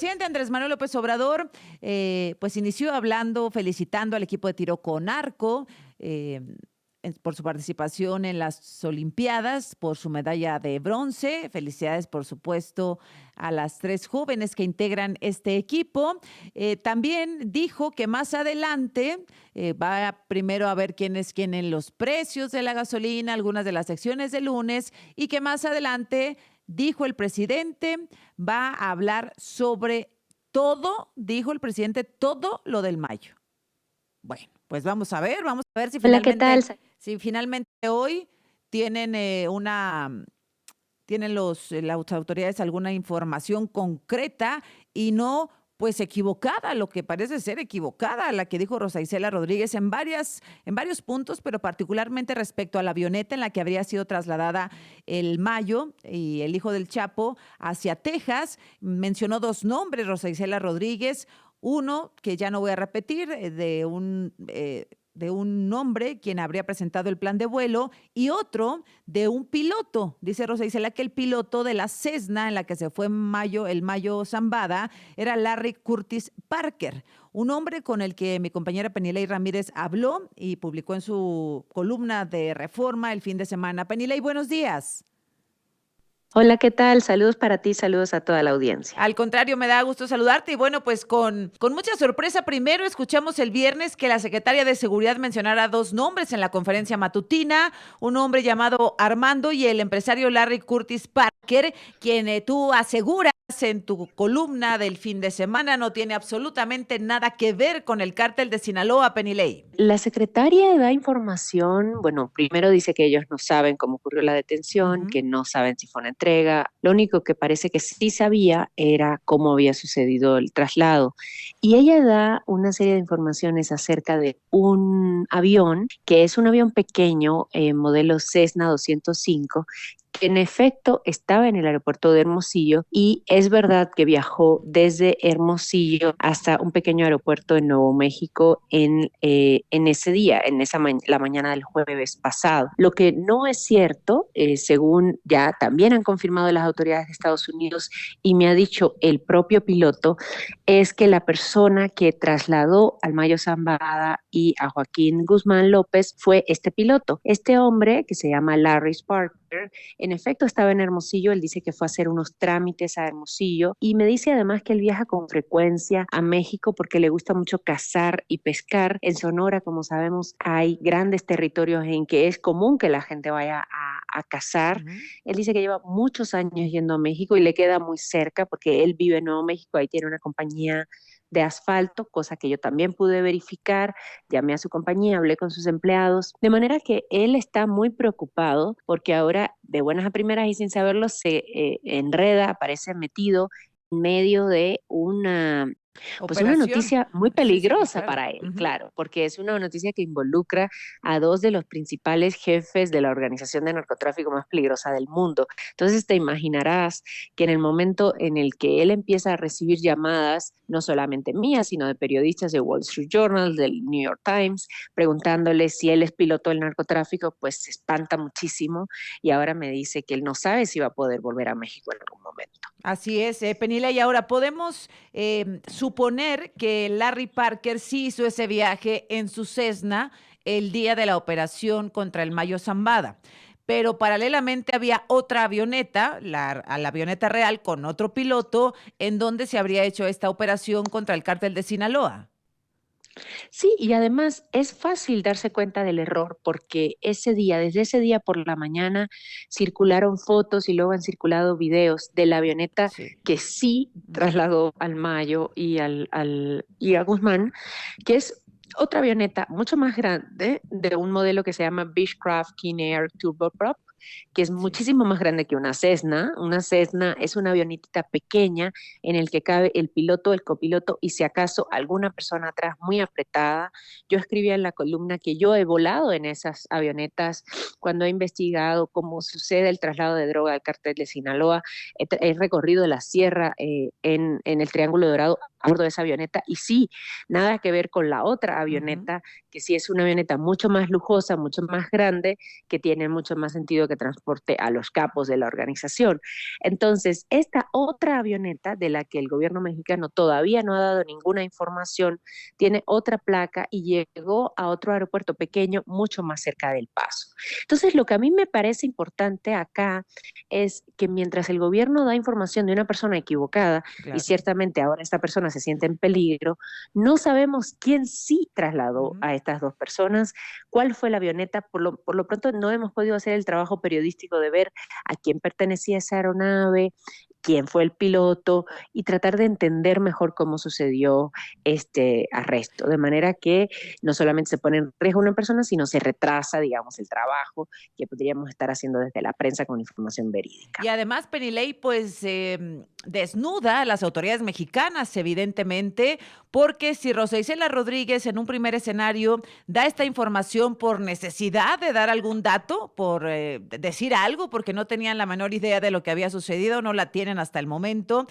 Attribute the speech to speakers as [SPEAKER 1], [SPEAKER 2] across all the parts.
[SPEAKER 1] El presidente Andrés Manuel López Obrador, pues inició hablando, felicitando al equipo de tiro con arco por su participación en las Olimpiadas, por su medalla de bronce. Felicidades, por supuesto, a las 3 jóvenes que integran este equipo. También dijo que más adelante va primero a ver quiénes tienen los precios de la gasolina, algunas de las secciones de lunes, y que más adelante, dijo el presidente, va a hablar sobre todo, dijo el presidente, todo lo del mayo. Bueno, pues vamos a ver si
[SPEAKER 2] Hola, ¿qué
[SPEAKER 1] finalmente,
[SPEAKER 2] tal?
[SPEAKER 1] hoy tienen tienen las autoridades alguna información concreta y no pues equivocada, lo que parece ser equivocada, la que dijo Rosa Isela Rodríguez en varios puntos, pero particularmente respecto a la avioneta en la que habría sido trasladada el Mayo y el hijo del Chapo hacia Texas. Mencionó 2 nombres, Rosa Isela Rodríguez, uno que ya no voy a repetir, de un hombre quien habría presentado el plan de vuelo, y otro de un piloto. Dice Rosa Isela que el piloto de la Cessna en la que se fue el Mayo Zambada era Larry Curtis Parker, un hombre con el que mi compañera Penilei Ramírez habló y publicó en su columna de Reforma el fin de semana. Penilei, buenos días.
[SPEAKER 2] Hola, ¿qué tal? Saludos para ti, saludos a toda la audiencia.
[SPEAKER 1] Al contrario, me da gusto saludarte y bueno, pues con mucha sorpresa, primero escuchamos el viernes que la secretaria de Seguridad mencionara 2 nombres en la conferencia matutina, un hombre llamado Armando y el empresario Larry Curtis Parker, quien tú aseguras en tu columna del fin de semana no tiene absolutamente nada que ver con el cártel de Sinaloa, Penilei.
[SPEAKER 2] La secretaria da información, bueno, primero dice que ellos no saben cómo ocurrió la detención,
[SPEAKER 1] Ujú.
[SPEAKER 2] que no saben si fue una entrega. Lo único que parece que sí sabía era cómo había sucedido el traslado. Y ella da una serie de informaciones acerca de un avión, que es un avión pequeño, modelo Cessna 205, que en efecto estaba en el aeropuerto de Hermosillo y es verdad que viajó desde Hermosillo hasta un pequeño aeropuerto en Nuevo México en ese día, la mañana del jueves pasado. Lo que no es cierto, según ya también han confirmado las autoridades de Estados Unidos y me ha dicho el propio piloto, es que la persona que trasladó al Mayo Zambada y a Joaquín Guzmán López fue este piloto. Este hombre, que se llama Larry Parker, en efecto estaba en Hermosillo. Él dice que fue a hacer unos trámites a Hermosillo y me dice además que él viaja con frecuencia a México porque le gusta mucho cazar y pescar. En Sonora, como sabemos, hay grandes territorios en que es común que la gente vaya a cazar.
[SPEAKER 1] Ujú.
[SPEAKER 2] Él dice que lleva muchos años yendo a México y le queda muy cerca porque él vive en Nuevo México, ahí tiene una compañía de asfalto, cosa que yo también pude verificar. Llamé a su compañía, hablé con sus empleados, de manera que él está muy preocupado porque ahora, de buenas a primeras y sin saberlo, se enreda, aparece metido en medio de una
[SPEAKER 1] Operación.
[SPEAKER 2] noticia muy
[SPEAKER 1] Sí, sí,
[SPEAKER 2] peligrosa
[SPEAKER 1] claro.
[SPEAKER 2] para él,
[SPEAKER 1] Ujú.
[SPEAKER 2] claro, porque es una noticia que involucra a 2 de los principales jefes de la organización de narcotráfico más peligrosa del mundo. Entonces te imaginarás que en el momento en el que él empieza a recibir llamadas, no solamente mías, sino de periodistas de Wall Street Journal, del New York Times, preguntándole si él es piloto del narcotráfico, pues se espanta muchísimo y ahora me dice que él no sabe si va a poder volver a México en algún momento.
[SPEAKER 1] Así es, Penila, y ahora podemos suponer que Larry Parker sí hizo ese viaje en su Cessna el día de la operación contra el Mayo Zambada, pero paralelamente había otra avioneta, a la avioneta real con otro piloto, en donde se habría hecho esta operación contra el cártel de Sinaloa.
[SPEAKER 2] Sí, y además es fácil darse cuenta del error porque desde ese día por la mañana, circularon fotos y luego han circulado videos de la avioneta
[SPEAKER 1] Sí.
[SPEAKER 2] que sí
[SPEAKER 1] Ujú.
[SPEAKER 2] trasladó al Mayo y a Guzmán, que es otra avioneta mucho más grande de un modelo que se llama Beechcraft King Air Turboprop, que es
[SPEAKER 1] Sí.
[SPEAKER 2] muchísimo más grande que una Cessna. Una Cessna es una avionetita pequeña en el que cabe el piloto, el copiloto y si acaso alguna persona atrás muy apretada. Yo escribía en la columna que yo he volado en esas avionetas cuando he investigado cómo sucede el traslado de droga al cartel de Sinaloa. He recorrido la sierra en el Triángulo Dorado a bordo de esa avioneta y sí, nada que ver con la otra
[SPEAKER 1] Ujú.
[SPEAKER 2] avioneta, que sí es una avioneta mucho más lujosa, mucho más grande, que tiene mucho más sentido que transporte a los capos de la organización. Entonces, esta otra avioneta de la que el gobierno mexicano todavía no ha dado ninguna información, tiene otra placa y llegó a otro aeropuerto pequeño mucho más cerca del Paso. Entonces, lo que a mí me parece importante acá es que mientras el gobierno da información de una persona equivocada, y
[SPEAKER 1] Claro.
[SPEAKER 2] ciertamente ahora esta persona se siente en peligro, no sabemos quién sí trasladó
[SPEAKER 1] Ujú.
[SPEAKER 2] a estas dos personas, cuál fue la avioneta. Por lo pronto no hemos podido hacer el trabajo periodístico de ver a quién pertenecía esa aeronave, quién fue el piloto y tratar de entender mejor cómo sucedió este arresto, de manera que no solamente se pone en riesgo una persona, sino se retrasa, digamos, el trabajo que podríamos estar haciendo desde la prensa con información
[SPEAKER 1] Y
[SPEAKER 2] verídica.
[SPEAKER 1] además, Penilei, pues desnuda a las autoridades mexicanas, evidentemente, porque si Rosa Isela Rodríguez en un primer escenario da esta información por necesidad de dar algún dato, por decir algo, porque no tenían la menor idea de lo que había sucedido, no la tienen hasta el momento,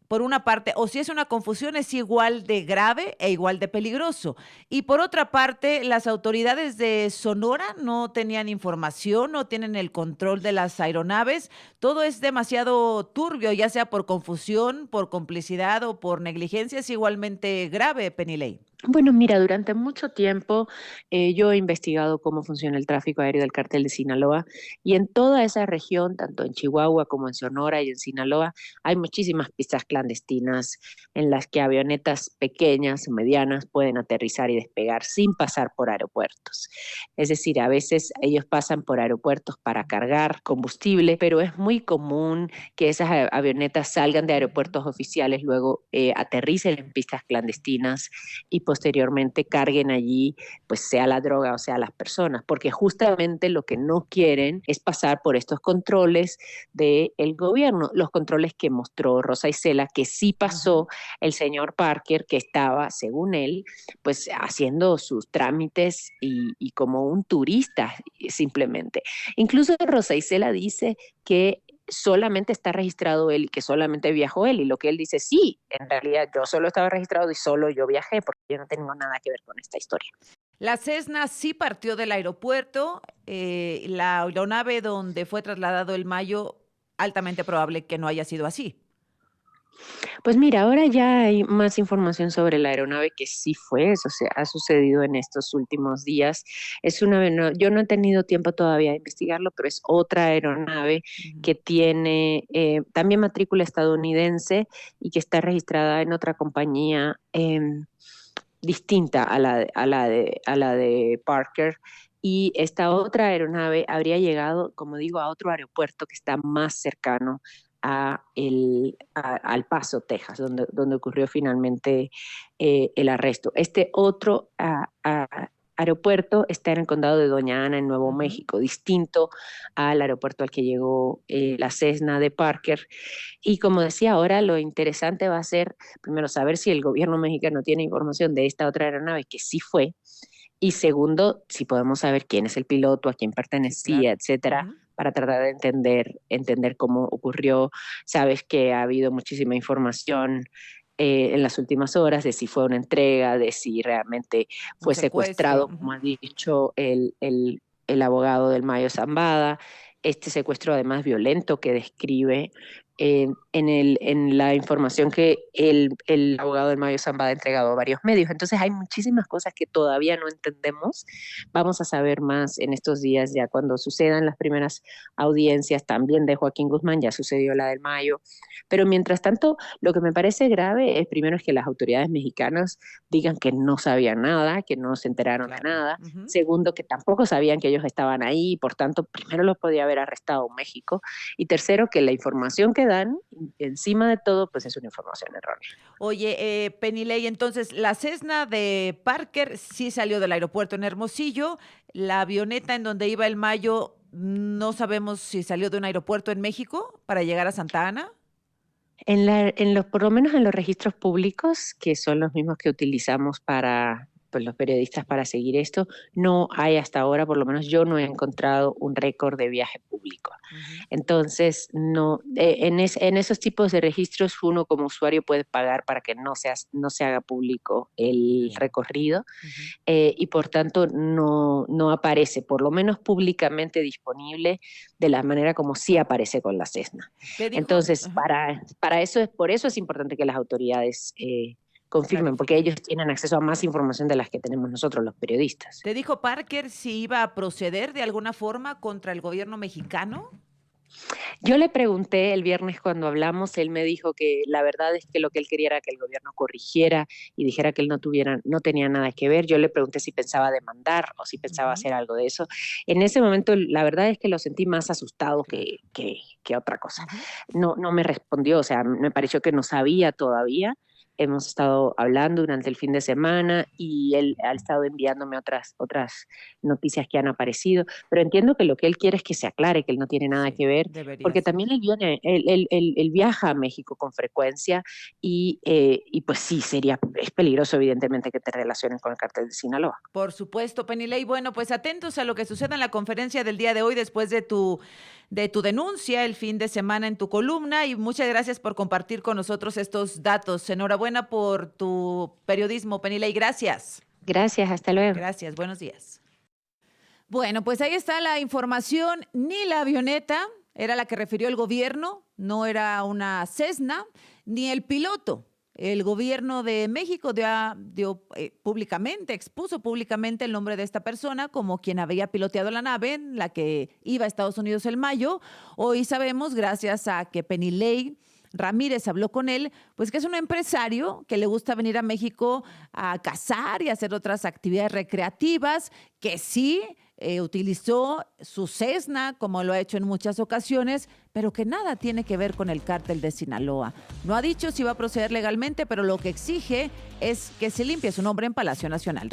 [SPEAKER 1] por una parte, o si es una confusión, es igual de grave e igual de peligroso. Y por otra parte, las autoridades de Sonora no tenían información, no tienen el control de las aeronaves. Todo es demasiado turbio, ya sea por confusión, por complicidad o por negligencia, es igualmente grave, Penilei.
[SPEAKER 2] Bueno, mira, durante mucho tiempo yo he investigado cómo funciona el tráfico aéreo del cártel de Sinaloa y en toda esa región, tanto en Chihuahua como en Sonora y en Sinaloa, hay muchísimas pistas clandestinas en las que avionetas pequeñas o medianas pueden aterrizar y despegar sin pasar por aeropuertos. Es decir, a veces ellos pasan por aeropuertos para cargar combustible, pero es muy común que esas avionetas salgan de
[SPEAKER 1] Ujú.
[SPEAKER 2] aeropuertos oficiales, luego aterricen en pistas clandestinas y posteriormente carguen allí, pues sea la droga o sea las personas, porque justamente lo que no quieren es pasar por estos controles del gobierno, los controles que mostró Rosa Isela, que sí
[SPEAKER 1] Ujú.
[SPEAKER 2] pasó el señor Parker, que estaba, según él, pues haciendo sus trámites y como un turista simplemente. Incluso Rosa Isela dice que solamente está registrado él y que solamente viajó él. Y lo que él dice, sí, en realidad yo solo estaba registrado y solo yo viajé porque yo no tengo nada que ver con esta historia.
[SPEAKER 1] La Cessna sí partió del aeropuerto, la aeronave donde fue trasladado el Mayo, altamente probable que no haya sido así.
[SPEAKER 2] Pues mira, ahora ya hay más información sobre la aeronave que sí fue, eso se ha sucedido en estos últimos días. Es una, yo no he tenido tiempo todavía de investigarlo, pero es otra aeronave
[SPEAKER 1] Ujú.
[SPEAKER 2] que tiene también matrícula estadounidense y que está registrada en otra compañía distinta a la de Parker. Y esta otra aeronave habría llegado, como digo, a otro aeropuerto que está más cercano al Paso, Texas, donde ocurrió finalmente el arresto. Este otro aeropuerto está en el condado de Doña Ana, en Nuevo
[SPEAKER 1] Ujú.
[SPEAKER 2] México, distinto al aeropuerto al que llegó la Cessna de Parker. Y como decía ahora, lo interesante va a ser, primero, saber si el gobierno mexicano tiene información de esta otra aeronave, que sí fue, y segundo, si podemos saber quién es el piloto, a quién
[SPEAKER 1] Sí, claro.
[SPEAKER 2] pertenecía, etcétera,
[SPEAKER 1] Ujú.
[SPEAKER 2] para tratar de entender cómo ocurrió. Sabes que ha habido muchísima información en las últimas horas de si fue una entrega, de si realmente
[SPEAKER 1] Un
[SPEAKER 2] fue
[SPEAKER 1] secuestro.
[SPEAKER 2] secuestrado, como
[SPEAKER 1] Ujú.
[SPEAKER 2] ha dicho el abogado del Mayo Zambada, este secuestro además violento que describe en la información que el abogado del Mayo Zambada ha entregado a varios medios. Entonces hay muchísimas cosas que todavía no entendemos. Vamos a saber más en estos días, ya cuando sucedan las primeras audiencias también de Joaquín Guzmán, ya sucedió la del Mayo. Pero mientras tanto, lo que me parece grave es primero es que las autoridades mexicanas digan que no sabían nada, que no se enteraron de
[SPEAKER 1] Claro.
[SPEAKER 2] nada.
[SPEAKER 1] Ujú.
[SPEAKER 2] Segundo, que tampoco sabían que ellos estaban ahí y por tanto primero los podía haber arrestado México. Y tercero, que la información que dan, encima de todo, pues es una información errónea.
[SPEAKER 1] Oye, Penilei, entonces, la Cessna de Parker sí salió del aeropuerto en Hermosillo. La avioneta en donde iba el Mayo, no sabemos si salió de un aeropuerto en México para llegar a Santa Ana.
[SPEAKER 2] Por lo menos en los registros públicos, que son los mismos que utilizamos para pues, los periodistas para seguir esto. No hay hasta ahora, por lo menos yo no he encontrado un récord de viaje público. Entonces, no, en esos tipos de registros uno como usuario puede pagar para que no se haga público el recorrido y por tanto no aparece, por lo menos públicamente disponible de la manera como sí aparece con la Cessna. Entonces, por eso es importante que las autoridades confirmen, porque ellos tienen acceso a más información de las que tenemos nosotros los periodistas.
[SPEAKER 1] ¿Te dijo Parker si iba a proceder de alguna forma contra el gobierno mexicano?
[SPEAKER 2] Yo le pregunté el viernes cuando hablamos, él me dijo que la verdad es que lo que él quería era que el gobierno corrigiera y dijera que él no tenía nada que ver. Yo le pregunté si pensaba demandar o si pensaba hacer algo de eso. En ese momento, la verdad es que lo sentí más asustado que otra cosa. No me respondió, o sea, me pareció que no sabía todavía. Hemos estado hablando durante el fin de semana y él ha estado enviándome otras noticias que han aparecido, pero entiendo que lo que él quiere es que se aclare, que él no tiene nada que ver, porque también él viaja a México con frecuencia y pues sí, es peligroso evidentemente que te relacionen con el cártel de Sinaloa.
[SPEAKER 1] Por supuesto, Penilei. Bueno, pues atentos a lo que suceda en la conferencia del día de hoy después de tu denuncia el fin de semana en tu columna, y muchas gracias por compartir con nosotros estos datos. Enhorabuena por tu periodismo, Penilei. Gracias.
[SPEAKER 2] Gracias, hasta luego.
[SPEAKER 1] Gracias, buenos días. Bueno, pues ahí está la información. Ni la avioneta era la que refirió el gobierno, no era una Cessna, ni el piloto. El gobierno de México expuso públicamente el nombre de esta persona como quien había piloteado la nave en la que iba a Estados Unidos en mayo. Hoy sabemos, gracias a que Penilei Ramírez habló con él, pues que es un empresario que le gusta venir a México a cazar y hacer otras actividades recreativas, que sí utilizó su Cessna, como lo ha hecho en muchas ocasiones, pero que nada tiene que ver con el cártel de Sinaloa. No ha dicho si va a proceder legalmente, pero lo que exige es que se limpie su nombre en Palacio Nacional.